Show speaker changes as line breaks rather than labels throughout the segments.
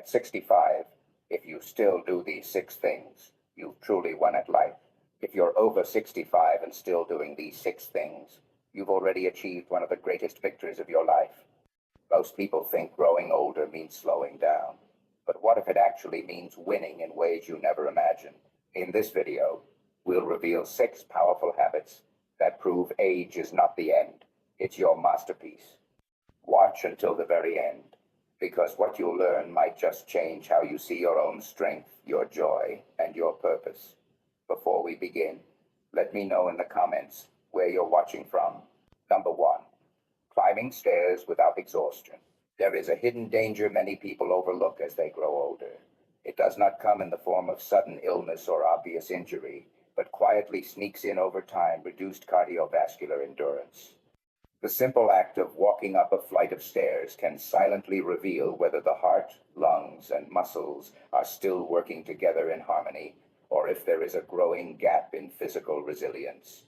At 65, if you still do these 6 things, you've truly won at life. If you're over 65 and still doing these 6 things, you've already achieved one of the greatest victories of your life. Most people think growing older means slowing down. But what if it actually means winning in ways you never imagined? In this video, we'll reveal 6 powerful habits that prove age is not the end. It's your masterpiece. Watch until the very end, because what you'll learn might just change how you see your own strength, your joy, and your purpose. Before we begin, let me know in the comments where you're watching from. Number 1. Climbing stairs without exhaustion. There is a hidden danger many people overlook as they grow older. It does not come in the form of sudden illness or obvious injury, but quietly sneaks in over time, reduced cardiovascular endurance. The simple act of walking up a flight of stairs can silently reveal whether the heart, lungs, and muscles are still working together in harmony, or if there is a growing gap in physical resilience.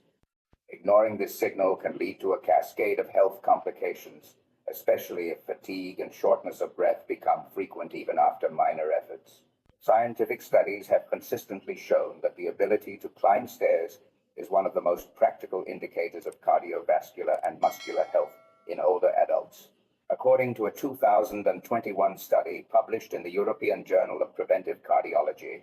Ignoring this signal can lead to a cascade of health complications, especially if fatigue and shortness of breath become frequent even after minor efforts. Scientific studies have consistently shown that the ability to climb stairs is one of the most practical indicators of cardiovascular and muscular health in older adults. According to a 2021 study published in the European Journal of Preventive Cardiology,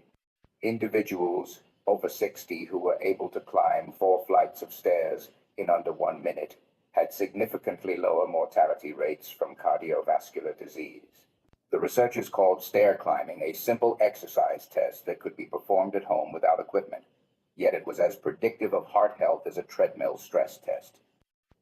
individuals over 60 who were able to climb 4 flights of stairs in under 1 minute had significantly lower mortality rates from cardiovascular disease. The researchers called stair climbing a simple exercise test that could be performed at home without equipment, yet it was as predictive of heart health as a treadmill stress test.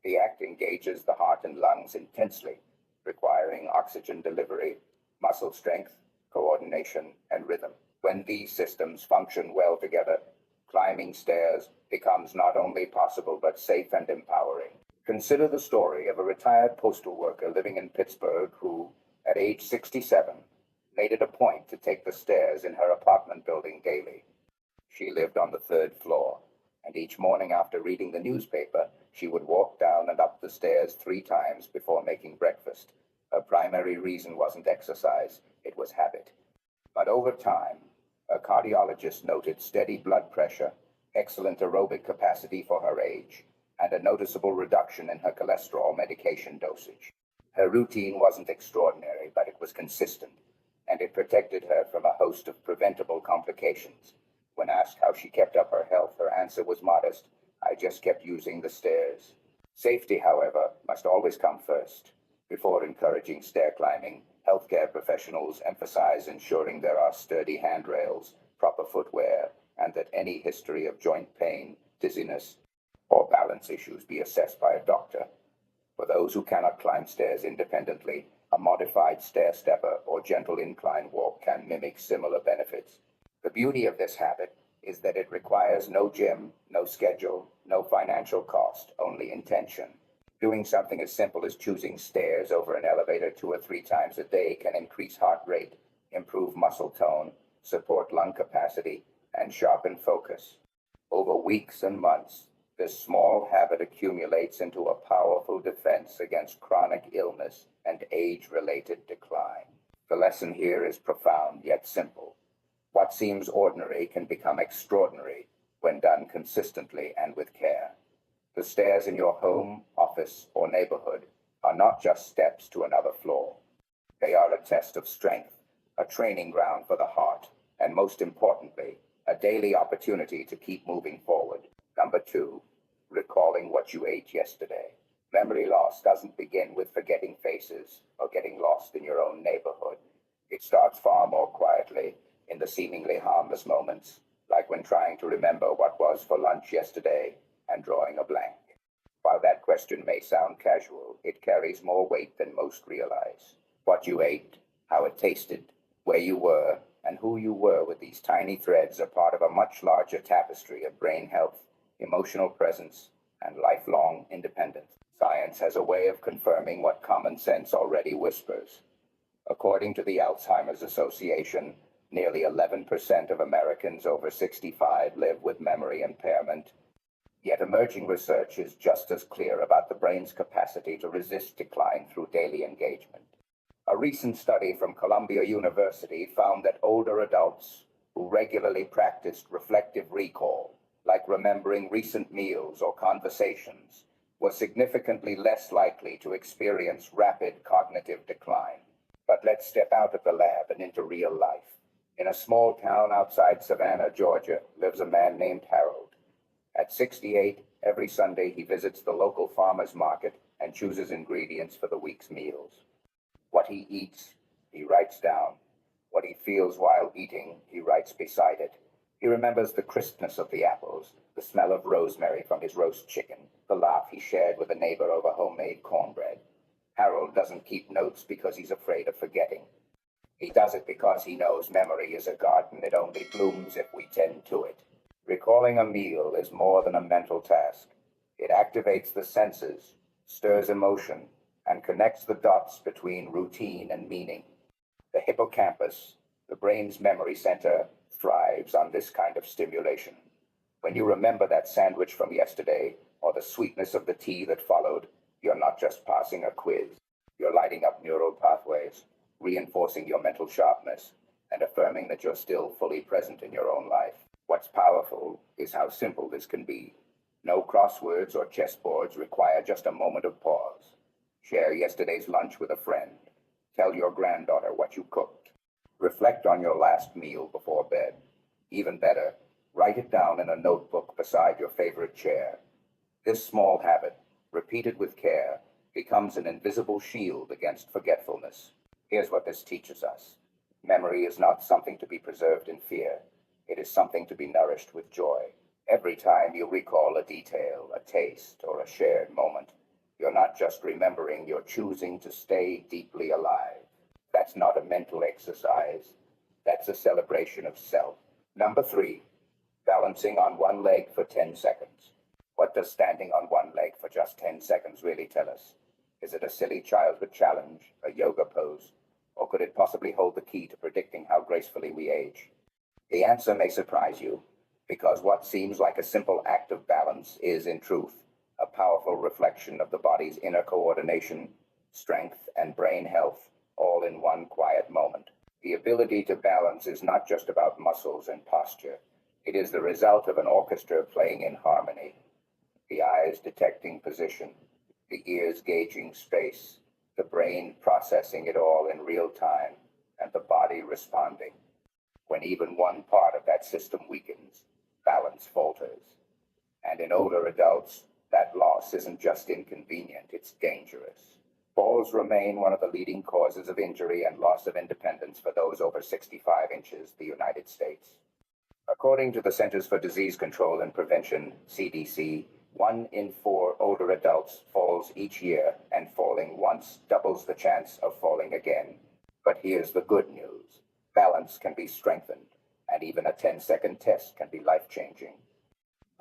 The act engages the heart and lungs intensely, requiring oxygen delivery, muscle strength, coordination, and rhythm. When these systems function well together, climbing stairs becomes not only possible but safe and empowering. Consider the story of a retired postal worker living in Pittsburgh who, at age 67, made it a point to take the stairs in her apartment building daily. She lived on the 3rd floor, and each morning after reading the newspaper, she would walk down and up the stairs 3 times before making breakfast. Her primary reason wasn't exercise, it was habit. But over time, a cardiologist noted steady blood pressure, excellent aerobic capacity for her age, and a noticeable reduction in her cholesterol medication dosage. Her routine wasn't extraordinary, but it was consistent, and it protected her from a host of preventable complications. When asked how she kept up her health, her answer was modest: "I just kept using the stairs." Safety, however, must always come first. Before encouraging stair climbing, healthcare professionals emphasize ensuring there are sturdy handrails, proper footwear, and that any history of joint pain, dizziness, or balance issues be assessed by a doctor. For those who cannot climb stairs independently, a modified stair stepper or gentle incline walk can mimic similar benefits. The beauty of this habit is that it requires no gym, no schedule, no financial cost, only intention. Doing something as simple as choosing stairs over an elevator 2 or 3 times a day can increase heart rate, improve muscle tone, support lung capacity, and sharpen focus. Over weeks and months, this small habit accumulates into a powerful defense against chronic illness and age-related decline. The lesson here is profound yet simple. What seems ordinary can become extraordinary when done consistently and with care. The stairs in your home, office, or neighborhood are not just steps to another floor. They are a test of strength, a training ground for the heart, and most importantly, a daily opportunity to keep moving forward. Number 2, recalling what you ate yesterday. Memory loss doesn't begin with forgetting faces or getting lost in your own neighborhood. It starts far more quietly, in the seemingly harmless moments, like when trying to remember what was for lunch yesterday and drawing a blank. While that question may sound casual, it carries more weight than most realize. What you ate, how it tasted, where you were, and who you were with these tiny threads are part of a much larger tapestry of brain health, emotional presence, and lifelong independence. Science has a way of confirming what common sense already whispers. According to the Alzheimer's Association, nearly 11% of Americans over 65 live with memory impairment. Yet emerging research is just as clear about the brain's capacity to resist decline through daily engagement. A recent study from Columbia University found that older adults who regularly practiced reflective recall, like remembering recent meals or conversations, were significantly less likely to experience rapid cognitive decline. But let's step out of the lab and into real life. In a small town outside Savannah, Georgia, lives a man named Harold. At 68, every Sunday he visits the local farmer's market and chooses ingredients for the week's meals. What he eats, he writes down. What he feels while eating, he writes beside it. He remembers the crispness of the apples, the smell of rosemary from his roast chicken, the laugh he shared with a neighbor over homemade cornbread. Harold doesn't keep notes because he's afraid of forgetting. He does it because he knows memory is a garden that only blooms if we tend to it. Recalling a meal is more than a mental task. It activates the senses, stirs emotion, and connects the dots between routine and meaning. The hippocampus, the brain's memory center, thrives on this kind of stimulation. When you remember that sandwich from yesterday, or the sweetness of the tea that followed, you're not just passing a quiz. You're lighting up neural pathways, reinforcing your mental sharpness, and affirming that you're still fully present in your own life. What's powerful is how simple this can be. No crosswords or chessboards require just a moment of pause. Share yesterday's lunch with a friend. Tell your granddaughter what you cooked. Reflect on your last meal before bed. Even better, write it down in a notebook beside your favorite chair. This small habit, repeated with care, becomes an invisible shield against forgetfulness. Here's what this teaches us. Memory is not something to be preserved in fear. It is something to be nourished with joy. Every time you recall a detail, a taste, or a shared moment, you're not just remembering, you're choosing to stay deeply alive. That's not a mental exercise. That's a celebration of self. Number 3, balancing on one leg for 10 seconds. What does standing on one leg for just 10 seconds really tell us? Is it a silly childhood challenge, a yoga pose, or could it possibly hold the key to predicting how gracefully we age? The answer may surprise you, because what seems like a simple act of balance is, in truth, a powerful reflection of the body's inner coordination, strength, and brain health, all in one quiet moment. The ability to balance is not just about muscles and posture. It is the result of an orchestra playing in harmony. The eyes detecting position, the ears gauging space, the brain processing it all in real time, and the body responding. When even one part of that system weakens, balance falters. And in older adults, that loss isn't just inconvenient, it's dangerous. Falls remain one of the leading causes of injury and loss of independence for those over 65 inches, the United States. According to the Centers for Disease Control and Prevention, CDC, 1 in 4 older adults falls each year, and falling once doubles the chance of falling again. But here's the good news. Balance can be strengthened, and even a 10-second test can be life-changing.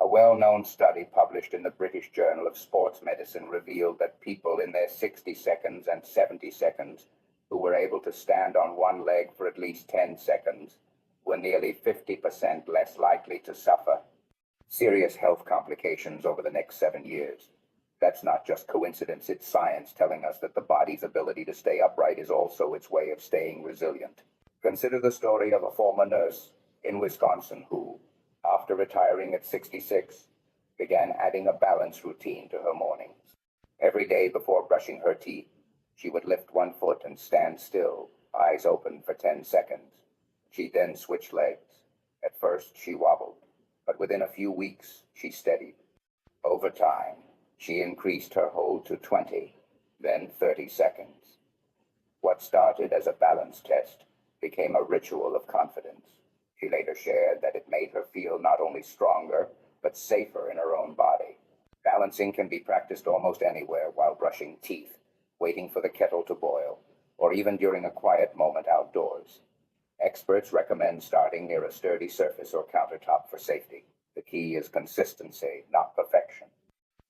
A well-known study published in the British Journal of Sports Medicine revealed that people in their 60 seconds and 70 seconds who were able to stand on one leg for at least 10 seconds were nearly 50% less likely to suffer serious health complications over the next 7 years. That's not just coincidence, it's science telling us that the body's ability to stay upright is also its way of staying resilient. Consider the story of a former nurse in Wisconsin who, after retiring at 66, began adding a balance routine to her mornings. Every day before brushing her teeth, she would lift one foot and stand still, eyes open for 10 seconds. She then switched legs. At first, she wobbled, but within a few weeks, she steadied. Over time, she increased her hold to 20, then 30 seconds. What started as a balance test became a ritual of confidence. She later shared that it made her feel not only stronger, but safer in her own body. Balancing can be practiced almost anywhere while brushing teeth, waiting for the kettle to boil, or even during a quiet moment outdoors. Experts recommend starting near a sturdy surface or countertop for safety. The key is consistency, not perfection.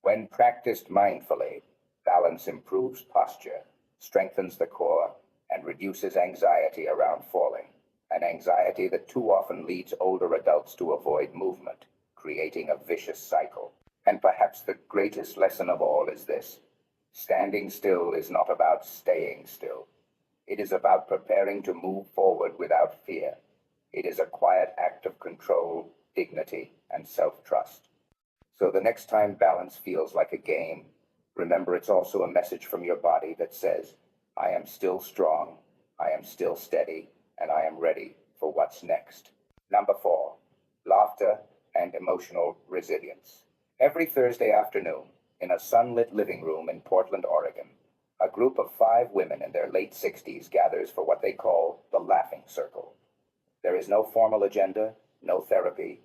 When practiced mindfully, balance improves posture, strengthens the core, and reduces anxiety around falling. An anxiety that too often leads older adults to avoid movement, creating a vicious cycle. And perhaps the greatest lesson of all is this: standing still is not about staying still. It is about preparing to move forward without fear. It is a quiet act of control, dignity, and self-trust. So the next time balance feels like a game, remember it's also a message from your body that says, I am still strong, I am still steady, and I am ready for what's next. Number 4, laughter and emotional resilience. Every Thursday afternoon, in a sunlit living room in Portland, Oregon, a group of 5 women in their late 60s gathers for what they call the Laughing Circle. There is no formal agenda, no therapy,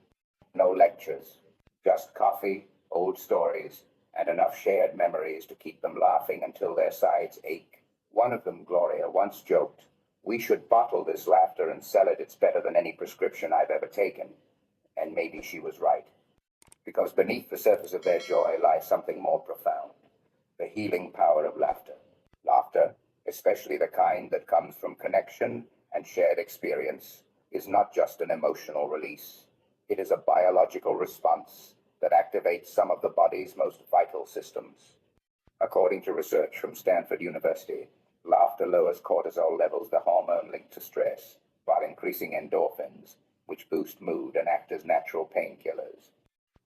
no lectures, just coffee, old stories, and enough shared memories to keep them laughing until their sides ache. One of them, Gloria, once joked, "We should bottle this laughter and sell it. It's better than any prescription I've ever taken." And maybe she was right, because beneath the surface of their joy lies something more profound, the healing power of laughter. Laughter, especially the kind that comes from connection and shared experience, is not just an emotional release. It is a biological response that activates some of the body's most vital systems. According to research from Stanford University, laughter lowers cortisol levels, the hormone linked to stress, while increasing endorphins, which boost mood and act as natural painkillers.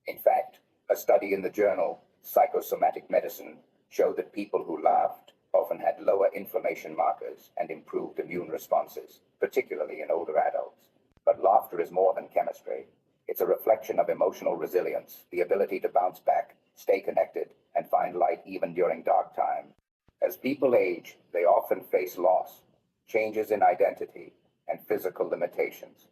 In fact, a study in the journal Psychosomatic Medicine showed that people who laughed often had lower inflammation markers and improved immune responses, particularly in older adults. But laughter is more than chemistry. It's a reflection of emotional resilience, the ability to bounce back, stay connected, and find light even during dark times. As people age, they often face loss, changes in identity, and physical limitations.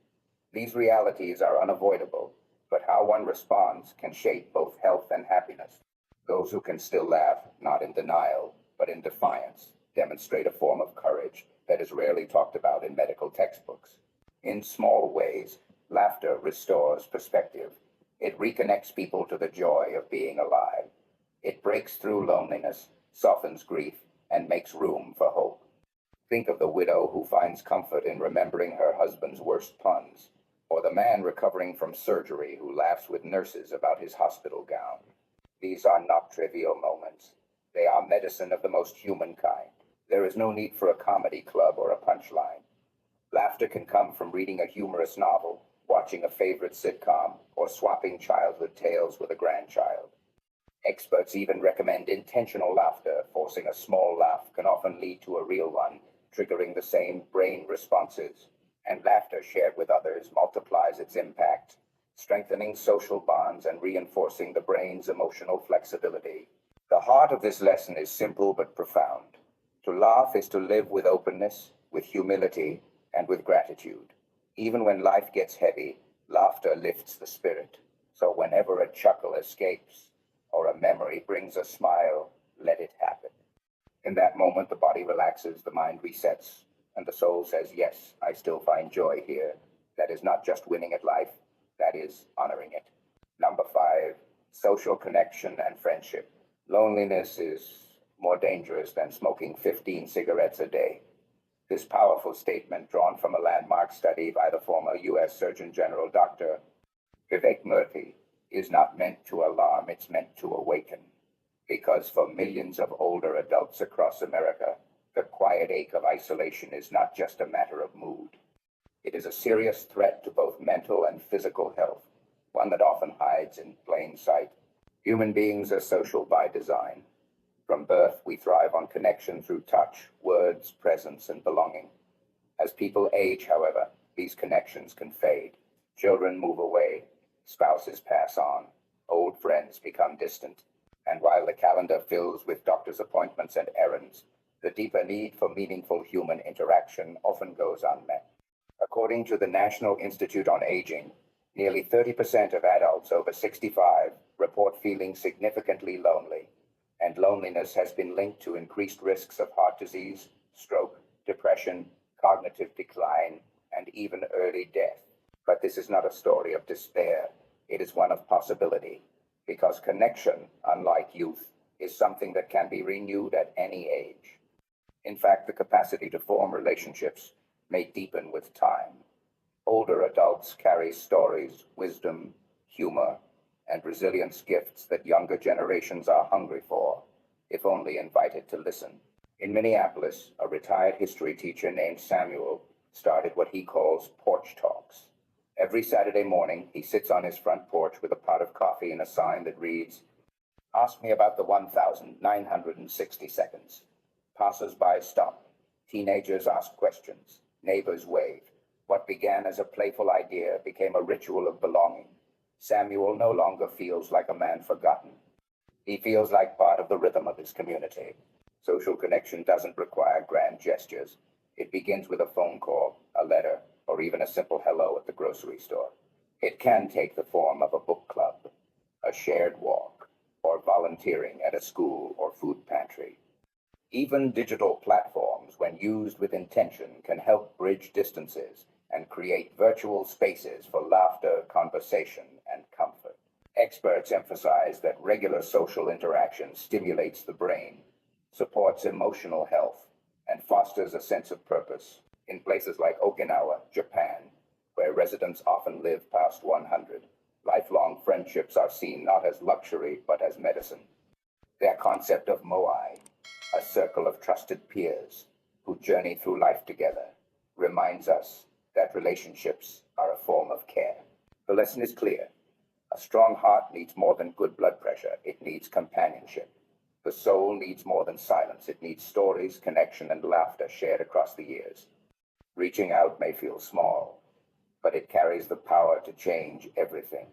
These realities are unavoidable, but how one responds can shape both health and happiness. Those who can still laugh, not in denial, but in defiance, demonstrate a form of courage that is rarely talked about in medical textbooks. In small ways, laughter restores perspective. It reconnects people to the joy of being alive. It breaks through loneliness, softens grief, and makes room for hope. Think of the widow who finds comfort in remembering her husband's worst puns, or the man recovering from surgery who laughs with nurses about his hospital gown. These are not trivial moments. They are medicine of the most human kind. There is no need for a comedy club or a punchline. Laughter can come from reading a humorous novel, watching a favorite sitcom, or swapping childhood tales with a grandchild. Experts even recommend intentional laughter. Forcing a small laugh can often lead to a real one, triggering the same brain responses. And laughter shared with others multiplies its impact, strengthening social bonds and reinforcing the brain's emotional flexibility. The heart of this lesson is simple but profound. To laugh is to live with openness, with humility, and with gratitude. Even when life gets heavy, laughter lifts the spirit. So whenever a chuckle escapes, or a memory brings a smile, let it happen. In that moment, the body relaxes, the mind resets, and the soul says, yes, I still find joy here. That is not just winning at life, that is honoring it. Number 5, social connection and friendship. Loneliness is more dangerous than smoking 15 cigarettes a day. This powerful statement, drawn from a landmark study by the former U.S. Surgeon General Dr. Vivek Murthy, is not meant to alarm, it's meant to awaken. Because for millions of older adults across America, the quiet ache of isolation is not just a matter of mood. It is a serious threat to both mental and physical health, one that often hides in plain sight. Human beings are social by design. From birth, we thrive on connection through touch, words, presence, and belonging. As people age, however, these connections can fade. Children move away, spouses pass on, old friends become distant. And while the calendar fills with doctor's appointments and errands, the deeper need for meaningful human interaction often goes unmet. According to the National Institute on Aging, nearly 30% of adults over 65 report feeling significantly lonely, and loneliness has been linked to increased risks of heart disease, stroke, depression, cognitive decline, and even early death. But this is not a story of despair. It is one of possibility, because connection, unlike youth, is something that can be renewed at any age. In fact, the capacity to form relationships may deepen with time. Older adults carry stories, wisdom, humor, and resilience, gifts that younger generations are hungry for, if only invited to listen. In Minneapolis, a retired history teacher named Samuel started what he calls porch talks. Every Saturday morning, he sits on his front porch with a pot of coffee and a sign that reads, "Ask me about the 1,960 seconds." Passers-by stop. Teenagers ask questions. Neighbors wave. What began as a playful idea became a ritual of belonging. Samuel no longer feels like a man forgotten. He feels like part of the rhythm of his community. Social connection doesn't require grand gestures. It begins with a phone call, a letter, or even a simple hello at the grocery store. It can take the form of a book club, a shared walk, or volunteering at a school or food pantry. Even digital platforms, when used with intention, can help bridge distances and create virtual spaces for laughter, conversation, and comfort. Experts emphasize that regular social interaction stimulates the brain, supports emotional health, and fosters a sense of purpose. In places like Okinawa, Japan, where residents often live past 100, lifelong friendships are seen not as luxury but as medicine. Their concept of moai, a circle of trusted peers who journey through life together, reminds us that relationships are a form of care. The lesson is clear. A strong heart needs more than good blood pressure. It needs companionship. The soul needs more than silence. It needs stories, connection, and laughter shared across the years. Reaching out may feel small, but it carries the power to change everything.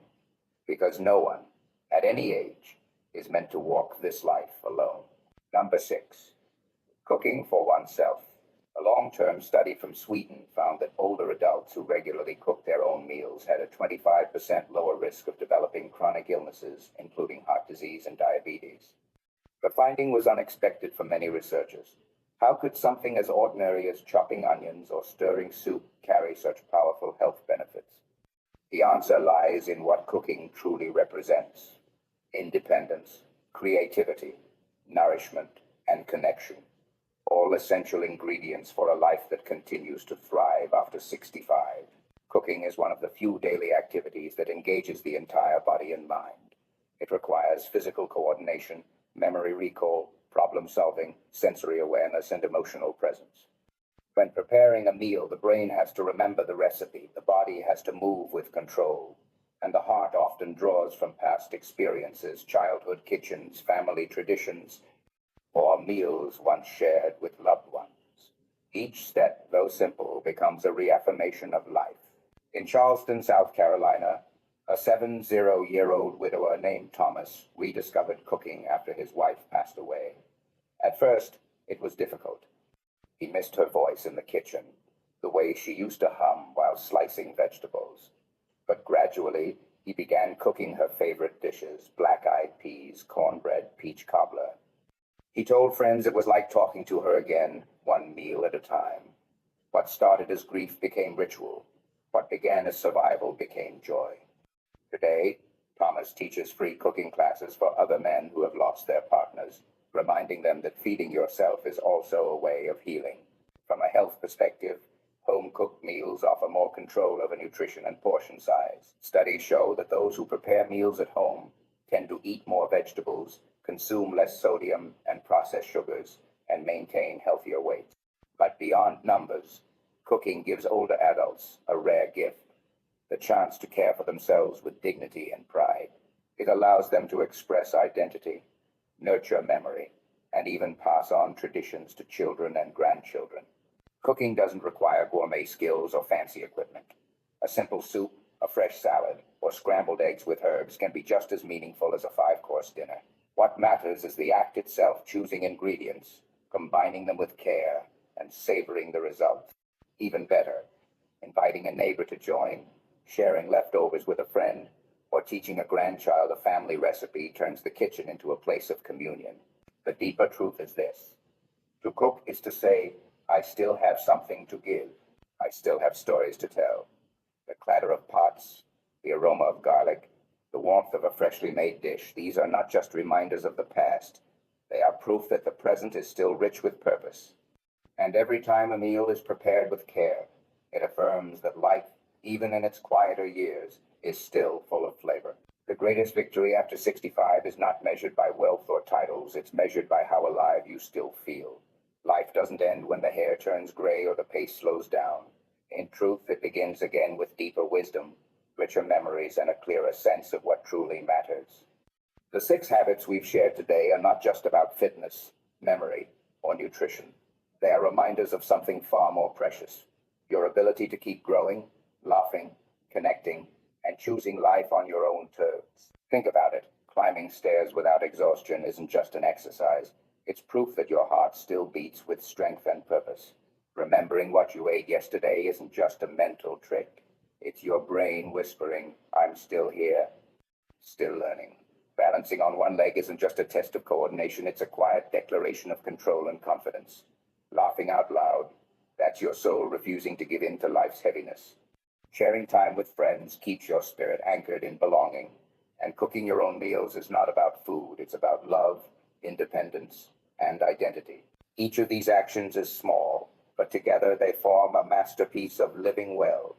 Because no one, at any age, is meant to walk this life alone. Number 6, cooking for oneself. A long-term study from Sweden found that older adults who regularly cooked their own meals had a 25% lower risk of developing chronic illnesses, including heart disease and diabetes. The finding was unexpected for many researchers. How could something as ordinary as chopping onions or stirring soup carry such powerful health benefits? The answer lies in what cooking truly represents: independence, creativity, nourishment, and connection. All essential ingredients for a life that continues to thrive after 65. Cooking is one of the few daily activities that engages the entire body and mind. It requires physical coordination, memory recall, problem solving, sensory awareness, and emotional presence. When preparing a meal, the brain has to remember the recipe, the body has to move with control, and the heart often draws from past experiences, childhood kitchens, family traditions, or meals once shared with loved ones. Each step, though simple, becomes a reaffirmation of life. In Charleston, South Carolina, a 70-year-old widower named Thomas rediscovered cooking after his wife passed away. At first, it was difficult. He missed her voice in the kitchen, the way she used to hum while slicing vegetables. But gradually, he began cooking her favorite dishes: black-eyed peas, cornbread, peach cobbler. He told friends it was like talking to her again, one meal at a time. What started as grief became ritual. What began as survival became joy. Today, Thomas teaches free cooking classes for other men who have lost their partners, reminding them that feeding yourself is also a way of healing. From a health perspective, home-cooked meals offer more control over nutrition and portion size. Studies show that those who prepare meals at home tend to eat more vegetables, consume less sodium and processed sugars, and maintain healthier weight. But beyond numbers, cooking gives older adults a rare gift: the chance to care for themselves with dignity and pride. It allows them to express identity, nurture memory, and even pass on traditions to children and grandchildren. Cooking doesn't require gourmet skills or fancy equipment. A simple soup, a fresh salad, or scrambled eggs with herbs can be just as meaningful as a 5-course dinner. What matters is the act itself: choosing ingredients, combining them with care, and savoring the result. Even better, inviting a neighbor to join, sharing leftovers with a friend, or teaching a grandchild a family recipe turns the kitchen into a place of communion. The deeper truth is this: to cook is to say, I still have something to give. I still have stories to tell. The clatter of pots, the aroma of garlic, the warmth of a freshly made dish, these are not just reminders of the past. They are proof that the present is still rich with purpose. And every time a meal is prepared with care, it affirms that life, even in its quieter years, is still full of flavor. The greatest victory after 65 is not measured by wealth or titles. It's measured by how alive you still feel. Life doesn't end when the hair turns gray or the pace slows down. In truth, it begins again with deeper wisdom, richer memories, and a clearer sense of what truly matters. The 6 habits we've shared today are not just about fitness, memory, or nutrition. They are reminders of something far more precious: your ability to keep growing, laughing, connecting, and choosing life on your own terms. Think about it. Climbing stairs without exhaustion isn't just an exercise, it's proof that your heart still beats with strength and purpose. Remembering what you ate yesterday isn't just a mental trick, it's your brain whispering, "I'm still here, still learning." Balancing on one leg isn't just a test of coordination, it's a quiet declaration of control and confidence. Laughing out loud, that's your soul refusing to give in to life's heaviness. Sharing time with friends keeps your spirit anchored in belonging. And cooking your own meals is not about food, it's about love, independence, and identity. Each of these actions is small, but together they form a masterpiece of living well.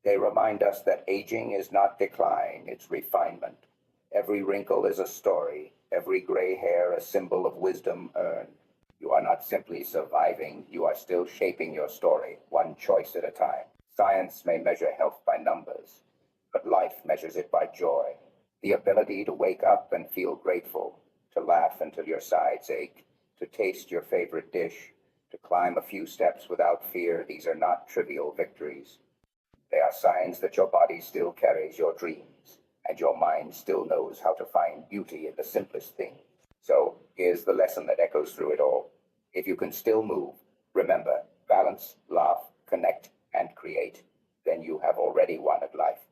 They remind us that aging is not decline, it's refinement. Every wrinkle is a story, every gray hair a symbol of wisdom earned. You are not simply surviving, you are still shaping your story, one choice at a time. Science may measure health by numbers, but life measures it by joy. The ability to wake up and feel grateful, to laugh until your sides ache, to taste your favorite dish, to climb a few steps without fear, these are not trivial victories. They are signs that your body still carries your dreams, and your mind still knows how to find beauty in the simplest things. So, here's the lesson that echoes through it all. If you can still move, remember, balance, laugh, connect, and create, then you have already won at life.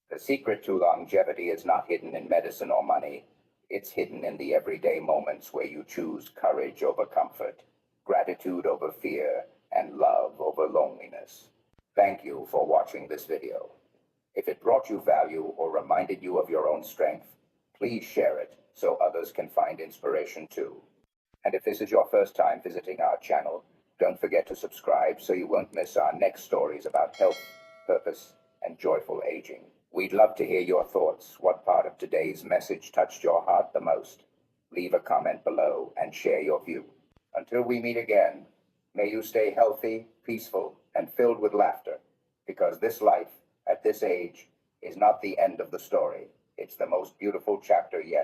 The secret to longevity is not hidden in medicine or money. It's hidden in the everyday moments where you choose courage over comfort, gratitude over fear, and love over loneliness. Thank you for watching this video. If it brought you value or reminded you of your own strength, please share it so others can find inspiration too. And if this is your first time visiting our channel, don't forget to subscribe so you won't miss our next stories about health, purpose, and joyful aging. We'd love to hear your thoughts. What part of today's message touched your heart the most? Leave a comment below and share your view. Until we meet again, may you stay healthy, peaceful, and filled with laughter, because this life, at this age, is not the end of the story. It's the most beautiful chapter yet.